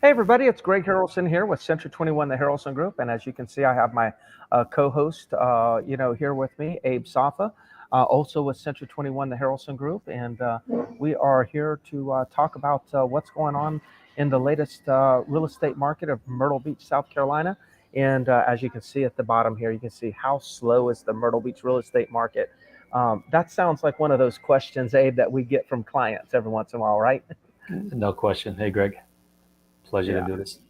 Hey everybody, it's Greg Harrelson here with Century 21, the Harrelson Group, and as you can see, I have my co-host, here with me, Abe Safa, also with Century 21, the Harrelson Group, and we are here to talk about what's going on in the latest real estate market of Myrtle Beach, South Carolina. And as you can see at the bottom here, you can see how slow is the Myrtle Beach real estate market. That sounds like one of those questions, Abe, that we get from clients every once in a while, right? No question. Hey, Greg. Pleasure to Yeah, do this.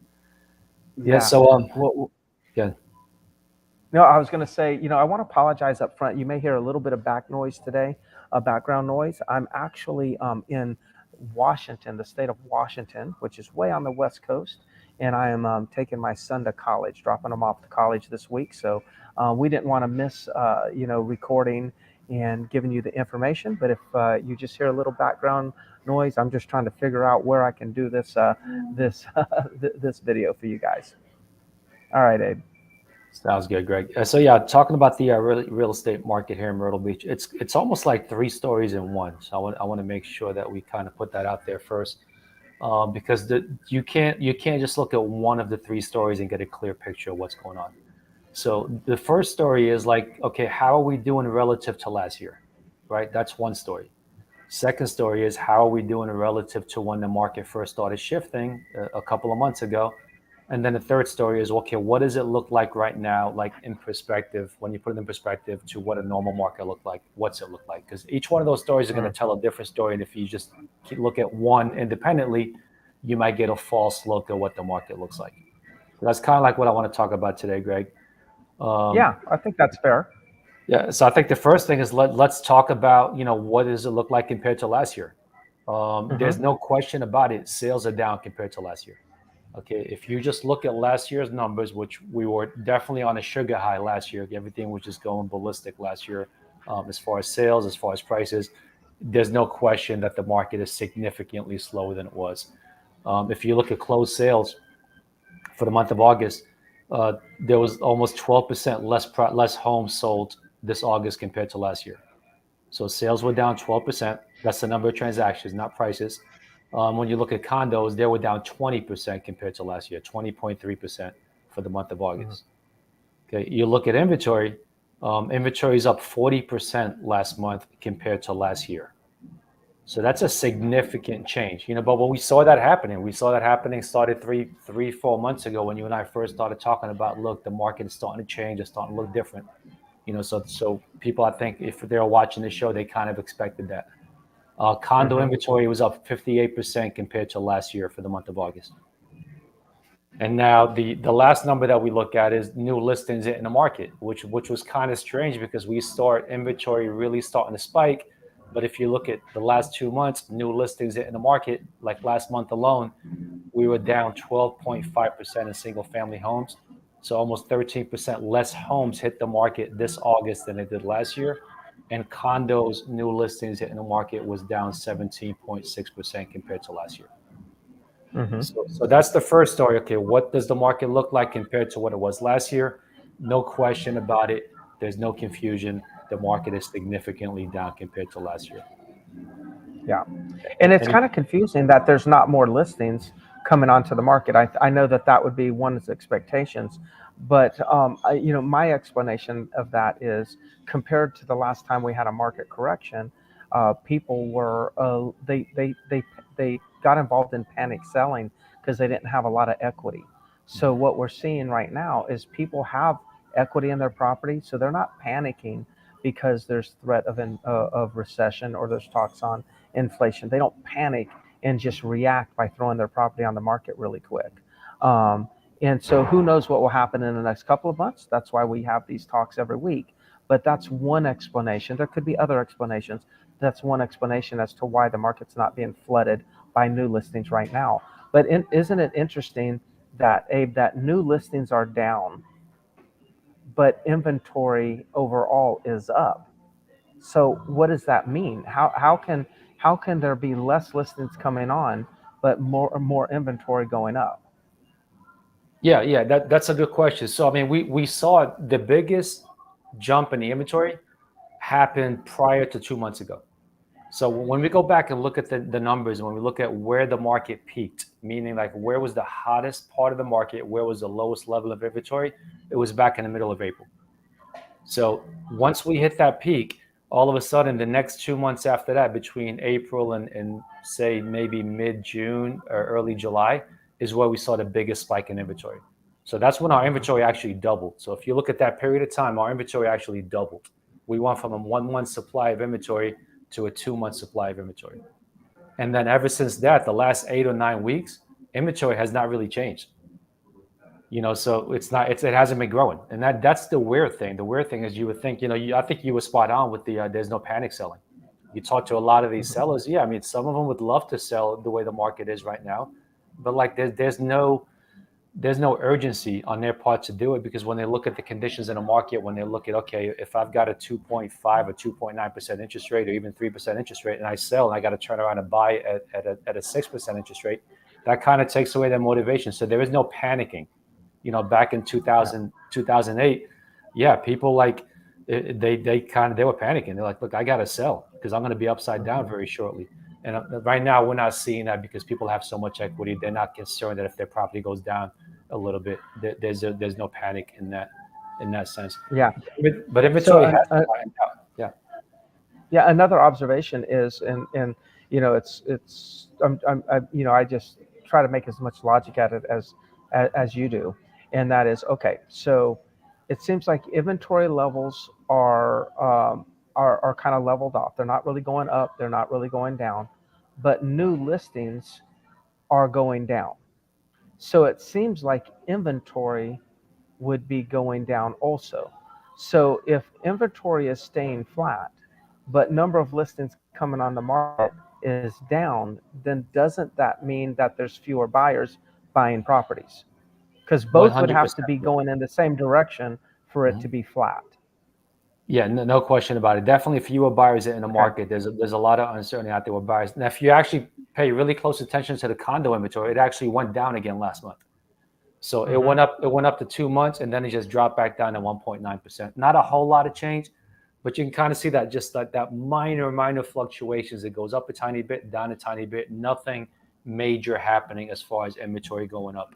Yeah. yeah. So, Well, yeah. no, I was going to say, I want to apologize up front. You may hear a little bit of back noise today, background noise. I'm actually in Washington, the state of Washington, which is way on the West Coast, and I am taking my son to college, dropping him off to college this week. So we didn't want to miss, recording and giving you the information. But if you just hear a little background noise, I'm just trying to figure out where I can do this this video for you guys. All right, Abe. Sounds good, Greg. So, yeah, talking about the real estate market here in Myrtle Beach, it's almost like three stories in one. So, I want to make sure that we kind of put that out there first, because you can't just look at one of the three stories and get a clear picture of what's going on. So, the first story is like, okay, how are we doing relative to last year, right? That's one story. Second story is how are we doing relative to when the market first started shifting a couple of months ago. And then the third story is, okay, what does it look like right now, like in perspective, when you put it in perspective to what a normal market look like, what's it look like? Because each one of those stories are going to tell a different story. And if you just look at one independently, you might get a false look at what the market looks like. So that's kind of like what I want to talk about today, Greg. Um, Yeah, I think that's fair. yeah, so I think the first thing is let's talk about, what does it look like compared to last year? There's Hmm. no question about it. Sales are down compared to last year. Okay, if you just look at last year's numbers, which we were definitely on a sugar high last year, everything was just going ballistic last year, as far as sales, as far as prices, there's no question that the market is significantly slower than it was. If you look at closed sales for the month of August, there was almost 12% less homes sold this August compared to last year. So sales were down 12%. That's the number of transactions, not prices. When you look at condos, they were down 20% compared to last year, 20.3% for the month of Hmm. August. Okay, you look at inventory. Inventory is up 40% last month compared to last year. So that's a significant change, But when we saw that happening started 4 months ago when you and I first started talking about, look, the market is starting to change, it's starting to look different. So people, I think, if they're watching the show, they kind of expected that. Condo Hmm. inventory was up 58% compared to last year for the month of August. And now the last number that we look at is new listings in the market, which was kind of strange because we start inventory really starting to spike. But if you look at the last 2 months, new listings in the market, like last month alone, we were down 12.5% in single family homes. So almost 13% less homes hit the market this August than it did last year. And condos new listings in the market was down 17.6% compared to last year. Hmm. So that's the first story. Okay, what does the market look like compared to what it was last year? No question about it. There's no confusion. The market is significantly down compared to last year. Yeah. And it's Any kind of confusing that there's not more listings coming onto the market. I know that that would be one's expectations, but my explanation of that is compared to the last time we had a market correction, people were they got involved in panic selling because they didn't have a lot of equity. So what we're seeing right now is people have equity in their property, so they're not panicking because there's threat of recession or there's talks on inflation. They don't panic and just react by throwing their property on the market really quick. Um, and so who knows what will happen in the next couple of months? That's why we have these talks every week. But that's one explanation. There could be other explanations. That's one explanation as to why the market's not being flooded by new listings right now. But isn't it interesting that, Abe, that new listings are down, but inventory overall is up? So what does that mean? How can there be less listings coming on, but more inventory going up? Yeah, that's a good question. So I mean, we saw the biggest jump in the inventory happen prior to 2 months ago. So when we go back and look at the numbers, when we look at where the market peaked, meaning like where was the hottest part of the market, where was the lowest level of inventory, it was back in the middle of April. So once we hit that peak, all of a sudden the next 2 months after that, between April and say maybe mid-June or early July, is where we saw the biggest spike in inventory. So that's when our inventory actually doubled. So if you look at that period of time, our inventory actually doubled. We went from a 1 month supply of inventory to a 2 month supply of inventory. And then ever since that, the last 8 or 9 weeks, inventory has not really changed. So it hasn't been growing, and that's the weird thing. The weird thing is, you would think, I think you were spot on with the there's no panic selling. You talk to a lot of these Mhm. sellers. Yeah, I mean, some of them would love to sell the way the market is right now, but like there's no urgency on their part to do it, because when they look at the conditions in the market, when they look at, okay, if I've got a 2.5 or 2.9% interest rate, or even 3% interest rate, and I sell, and I got to turn around and buy at a 6% interest rate, that kind of takes away their motivation. So there is no panicking. Back in Yeah. 2008, yeah, people like they were panicking. They're like, look, I got to sell because I'm going to be upside down Mhm. very shortly. And right now, we're not seeing that because people have so much equity. They're not concerned that if their property goes down a little bit, there's no panic in that sense. Yeah. But So, inventory has flattened out. Yeah. yeah, another observation is, and it's I just try to make as much logic at it as you do, and that is okay. So it seems like inventory levels are kind of leveled off. They're not really going up. They're not really going down, but new listings are going down. So it seems like inventory would be going down also. So if inventory is staying flat, but number of listings coming on the market is down, then doesn't that mean that there's fewer buyers buying properties? Because both would have to 100%. be going in the same direction for it to Mhm. be flat. Yeah, no question about it. Definitely fewer buyers in the Okay. market. There's a lot of uncertainty out there with buyers. Now, if you actually pay really close attention to the condo inventory, it actually went down again last month. So it Hmm. went up. It went up to 2 months, and then it just dropped back down to 1.9%. Not a whole lot of change, but you can kind of see that, just like that minor fluctuations. It goes up a tiny bit, down a tiny bit. Nothing major happening as far as inventory going up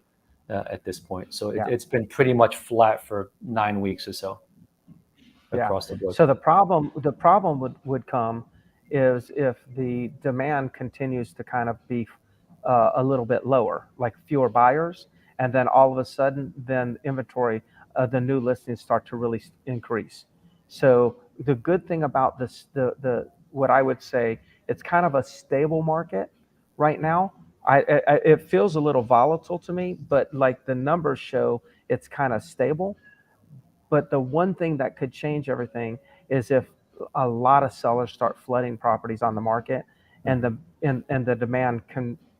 at this point. So Yeah. it's been pretty much flat for 9 weeks or so Yeah. across the board. So the problem would come is if the demand continues to kind of be a little bit lower, like fewer buyers, and then all of a sudden, then inventory, the new listings start to really increase. So the good thing about this, the what I would say, it's kind of a stable market right now. It feels a little volatile to me, but like the numbers show, it's kind of stable. But the one thing that could change everything is if a lot of sellers start flooding properties on the market, and Mhm. the demand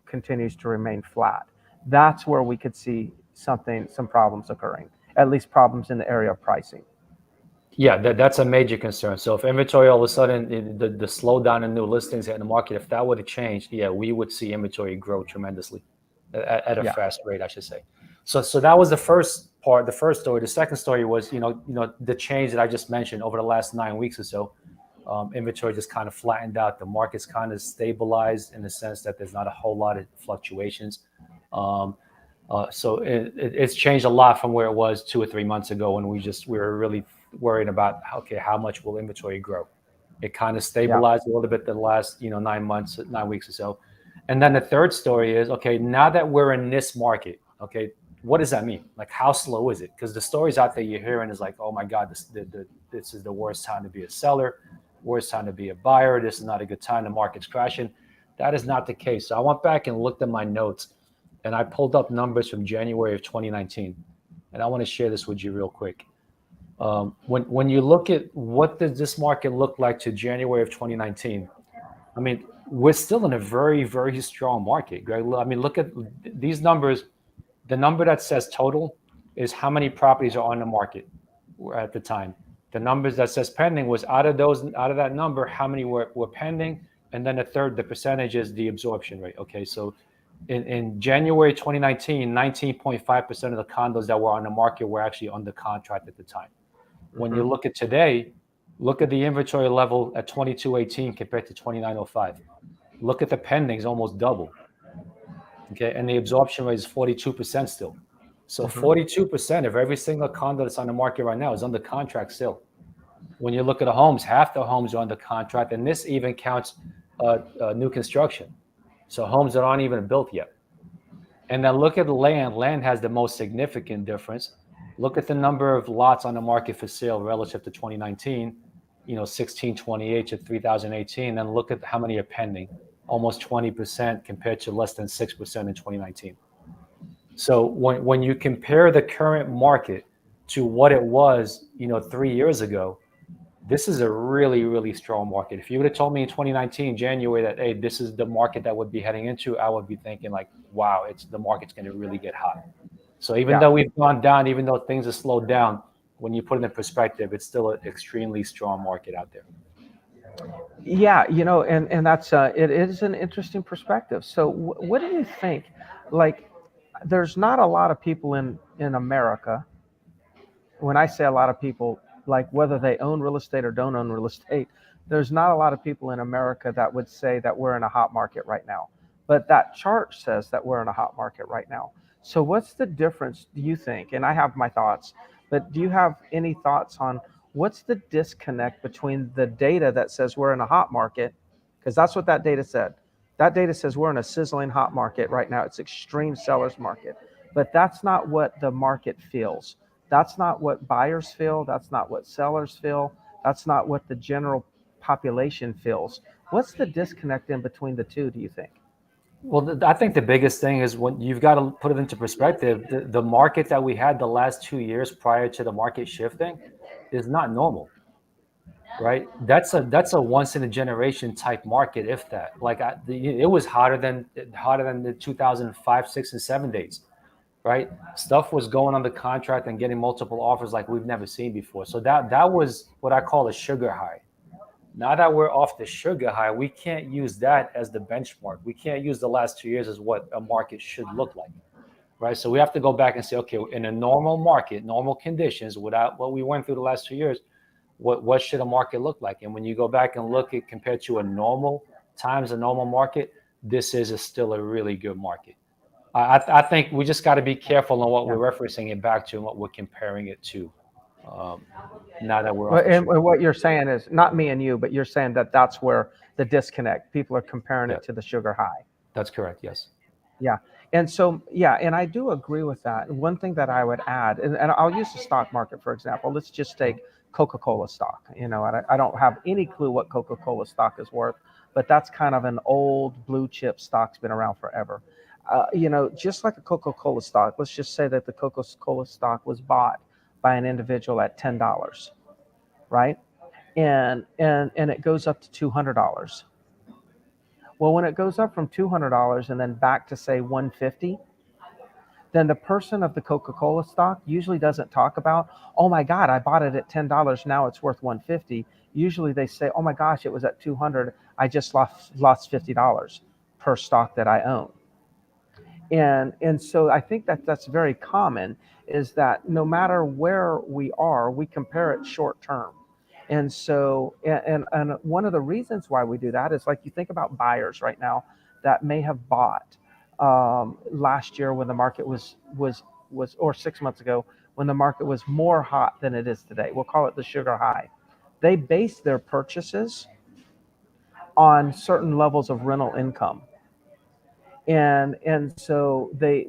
continues to remain flat. That's where we could see some problems occurring. At least problems in the area of pricing. Yeah, that's a major concern. So if inventory all of a sudden, the slowdown in new listings in the market, if that were to change, yeah, we would see inventory grow tremendously at a Yeah. fast rate, I should say. So that was the first part, the first story. The second story was, the change that I just mentioned over the last 9 weeks or so. Inventory just kind of flattened out. The market's kind of stabilized in the sense that there's not a whole lot of fluctuations. Um, so it's changed a lot from where it was 2 or 3 months ago, when we were really worried about, okay, how much will inventory grow. It kind of Yeah. stabilized a little bit the last 9 months, 9 weeks or so. And then the third story is, okay, now that we're in this market, okay, what does that mean? Like, how slow is it? Because the stories out there you're hearing is like, oh my God, this is the worst time to be a seller, worst time to be a buyer. This is not a good time. The market's crashing. That is not the case. So I went back and looked at my notes, and I pulled up numbers from January of 2019, and I want to share this with you real quick. When you look at what does this market look like to January of 2019, I mean, we're still in a very strong market, Greg. I mean, look at these numbers. The number that says total is how many properties are on the market at the time. The numbers that says pending was out of that number, how many were pending, and then the percentage is the absorption rate. Okay, so in January 2019, 19.5% of the condos that were on the market were actually under contract at the time. When you Hmm. look at today, Look at the inventory level at 2218 compared to 2905. Look at the pendings, almost double. Okay, and the absorption rate is 42% still. So Hmm. 42% of every single condo that's on the market right now is under contract still. When you look at the homes, half the homes are under contract, and this even counts new construction. So homes that aren't even built yet. And then look at the land. Land has the most significant difference. Look at the number of lots on the market for sale relative to 2019, 1628 to 3018. Then look at how many are pending, almost 20% compared to less than 6% in 2019. So when you compare the current market to what it was, 3 years ago, this is a really, really strong market. If you would have told me in 2019, January, that, hey, this is the market that would be heading into, I would be thinking like, wow, the market's going to really get hot. So even Yeah. though we've gone down, even though things have slowed down, when you put it in perspective, it's still an extremely strong market out there. Yeah, and that's it is an interesting perspective. So what do you think? Like, there's not a lot of people in America. When I say a lot of people, like whether they own real estate or don't own real estate, there's not a lot of people in America that would say that we're in a hot market right now. But that chart says that we're in a hot market right now. So what's the difference, do you think? And I have my thoughts, but do you have any thoughts on what's the disconnect between the data that says we're in a hot market? Because that's what that data said. That data says we're in a sizzling hot market right now. It's extreme seller's market. But that's not what the market feels. That's not what buyers feel. That's not what sellers feel. That's not what the general population feels. What's the disconnect in between the two, do you think? Well, I think the biggest thing is when you've got to put it into perspective, the market that we had the last 2 years prior to the market shifting is not normal, right? That's a once in a generation type market, if that. Like it was hotter than the 2005, 6, and 7 days, right? Stuff was going on the contract and getting multiple offers like we've never seen before. So that was what I call a sugar high. Now that we're off the sugar high, we can't use that as the benchmark. We can't use the last 2 years as what a market should look like, right? So we have to go back and say, okay, in a normal market, normal conditions, without what we went through the last 2 years, what should a market look like? And when you go back and look at compared to a normal times, a normal market, this is still a really good market. I think we just got to be careful on what Yeah. we're referencing it back to and what we're comparing it to. Um, now that we're Well, off the sugar. and what you're saying is not me and you, but you're saying that that's where the disconnect. People are comparing Yeah, it to the sugar high. that's correct. Yes. Yeah. And so, yeah, and I do agree with that. One thing that I would add, and I'll use the stock market, for example. Let's just take Coca-Cola stock. And I don't have any clue what Coca-Cola stock is worth, but that's kind of an old blue chip stock's been around forever. Just like a Coca-Cola stock, let's just say that the Coca-Cola stock was bought by an individual at $10, right? And it goes up to $200. Well, when it goes up from $200 and then back to say 150, then the person of the Coca-Cola stock usually doesn't talk about, oh my God, I bought it at $10, now it's worth 150. Usually they say, oh my gosh, it was at 200, I just lost $50 per stock that I own. And so I think that that's very common, is that no matter where we are, we compare it short term. And so and one of the reasons why we do that is, like, you think about buyers right now that may have bought last year when the market was, or 6 months ago when the market was more hot than it is today. We'll call it the sugar high. They base their purchases on certain levels of rental income, and so they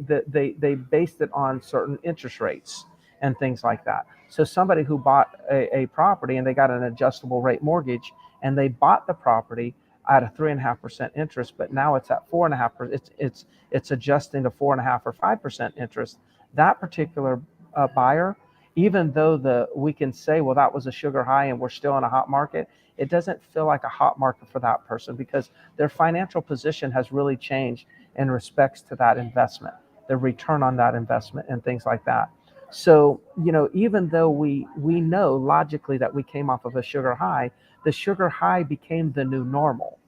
based it on certain interest rates and things like that. So somebody who bought a property and they got an adjustable rate mortgage, and they bought the property at a 3.5% interest, but now it's at 4.5%. It's adjusting to 4.5 or 5% interest. That particular buyer, even though we can say, well, that was a sugar high and we're still in a hot market, it doesn't feel like a hot market for that person, because their financial position has really changed in respects to that investment, the return on that investment, and things like that. So, even though we know logically that we came off of a sugar high, the sugar high became the new normal.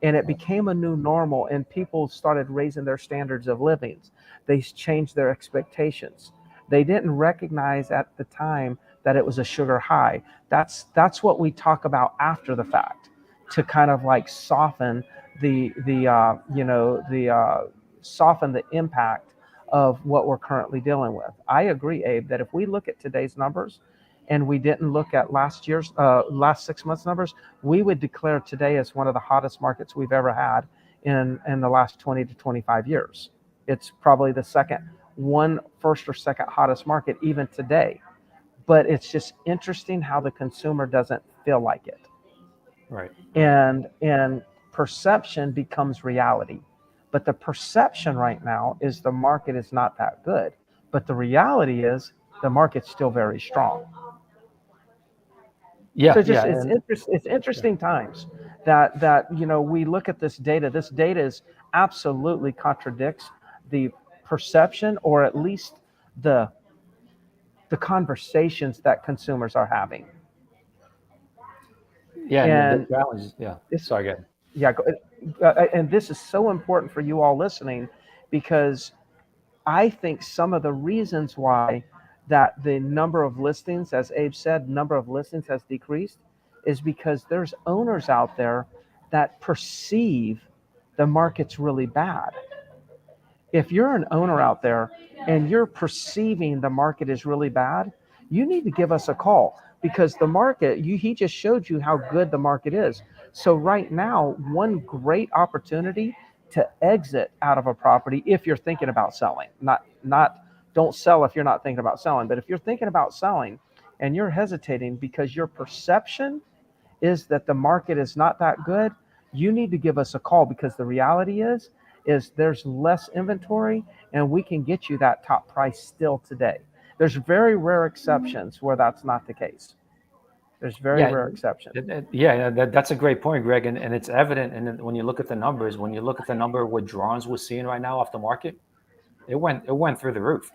And it became a new normal, and people started raising their standards of living. They changed their expectations. They didn't recognize at the time that it was a sugar high. That's what we talk about after the fact, to kind of like soften the soften the impact of what we're currently dealing with. I agree, Abe, that if we look at today's numbers and we didn't look at last 6 months numbers, we would declare today as one of the hottest markets we've ever had in the last 20 to 25 years. It's probably the first or second hottest market even today. But it's just interesting how the consumer doesn't feel like it, Right. Right. and perception becomes reality. But the perception right now is the market is not that good, but the reality is the market's still very strong. So Yeah. just Yeah. And it's yeah. interesting times that we look at this data. This data is absolutely contradicts the perception, or at least the the conversations that consumers are having. Yeah. And the And challenge is, yeah. this Sorry, again. yeah and this is so important for you all listening, because I think some of the reasons why that the number of listings, as Abe said, number of listings has decreased, is because there's owners out there that perceive the market's really bad. If you're an owner out there and you're perceiving the market is really bad, you need to give us a call, because the market, he just showed you how good the market is. So right now, one great opportunity to exit out of a property, if you're thinking about selling, not don't sell if you're not thinking about selling, but if you're thinking about selling and you're hesitating because your perception is that the market is not that good, you need to give us a call, because the reality is there's less inventory and we can get you that top price still today. There's very rare exceptions where that's not the case. There's very Yeah. rare exceptions. Yeah. That's a great point, Greg. And it's evident. And when you look at the numbers, when you look at the number of withdrawals we're seeing right now off the market, it went through the roof.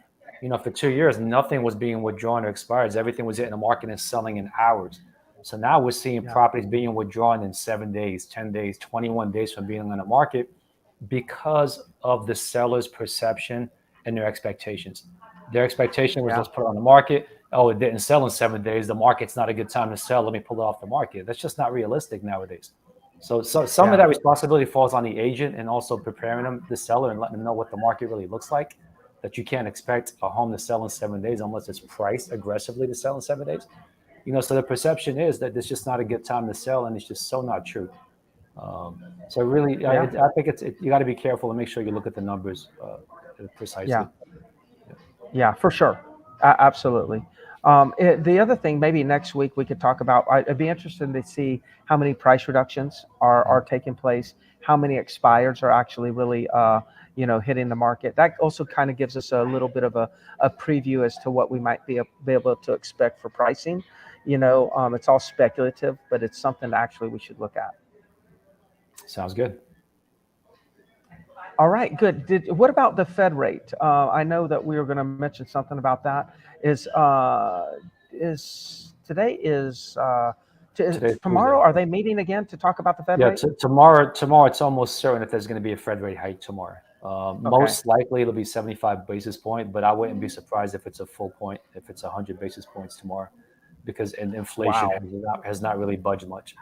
For 2 years, nothing was being withdrawn or expired. Everything was hitting the market and selling in hours. So now we're seeing Yeah, properties being withdrawn in 7 days, 10 days, 21 days from being on the market, because of the seller's perception and their expectations. Their expectation was, yeah, let's put it on the market. Oh, it didn't sell in 7 days. The market's not a good time to sell. Let me pull it off the market. That's just not realistic nowadays. So some of yeah, that responsibility falls on the agent, and also preparing them, the seller, and letting them know what the market really looks like. That you can't expect a home to sell in 7 days unless it's priced aggressively to sell in 7 days. So the perception is that it's just not a good time to sell, and it's just so not true. Um, so really, yeah, I think you got to be careful and make sure you look at the numbers yeah, precisely. Yeah. yeah, for sure. Absolutely. The other thing, maybe next week we could talk about. I'd be interested to see how many price reductions are taking place, how many expires are actually really hitting the market. That also kind of gives us a little bit of a preview as to what we might be able to expect for pricing. It's all speculative, but it's something actually we should look at. Sounds good. All right, good. What about the Fed rate? I know that we were going to mention something about that. Is today Today's tomorrow? Tuesday. Are they meeting again to talk about the Fed Yeah, rate? tomorrow it's almost certain that there's going to be a Fed rate hike tomorrow. Okay. Most likely it'll be 75 basis point, but I wouldn't be surprised if it's a full point, if it's 100 basis points tomorrow, because inflation Wow. has not really budged much.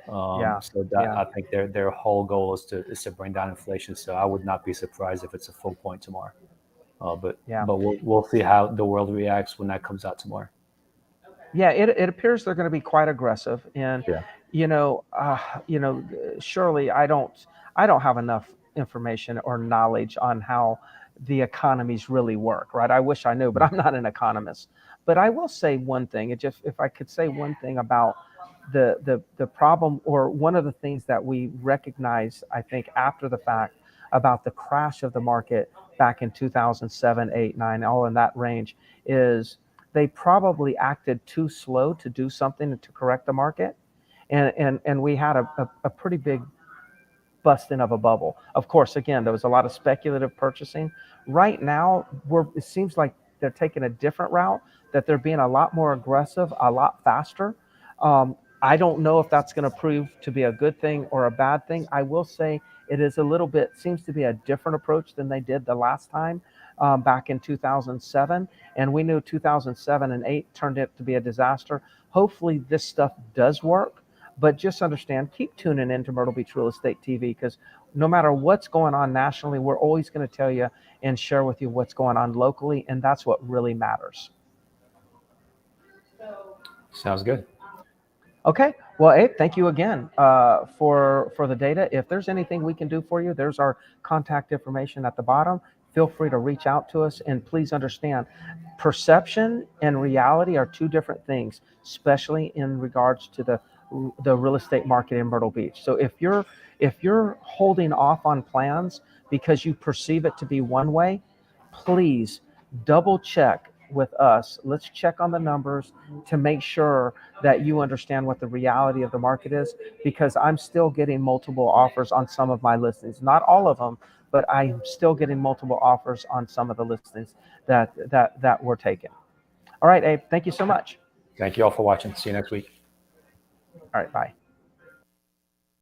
Yeah. So that, Yeah. I think their whole goal is to bring down inflation. So I would not be surprised if it's a full point tomorrow. But Yeah. but we'll see how the world reacts when that comes out tomorrow. Yeah, it appears they're going to be quite aggressive, and Yeah. you know, uh, surely I don't have enough information or knowledge on how the economies really work, right? I wish I knew, but I'm not an economist. But I will say one thing, if I could say one thing about the problem, or one of the things that we recognize, I think, after the fact, about the crash of the market back in 2007, 8, 9, all in that range, is they probably acted too slow to do something to correct the market, and we had a pretty big busting of a bubble. Of course, again, there was a lot of speculative purchasing. Right now, it seems like they're taking a different route, that they're being a lot more aggressive, a lot faster. I don't know if that's going to prove to be a good thing or a bad thing. I will say it is a little bit, seems to be a different approach than they did the last time. back in 2007, and we knew 2007 and 8 turned out to be a disaster. Hopefully, this stuff does work, but just understand, keep tuning into Myrtle Beach Real Estate TV, because no matter what's going on nationally, we're always going to tell you and share with you what's going on locally, and that's what really matters. Sounds good. Okay. Well, Abe, thank you again for the data. If there's anything we can do for you, there's our contact information at the bottom. Feel free to reach out to us, and please understand, perception and reality are two different things, especially in regards to the real estate market in Myrtle Beach. So if you're holding off on plans because you perceive it to be one way, please double check with us. Let's check on the numbers to make sure that you understand what the reality of the market is, because I'm still getting multiple offers on some of my listings. Not all of them, but I'm still getting multiple offers on some of the listings that we're taking. All right, Abe, thank you so much. Thank you all for watching. See you next week. All right, bye.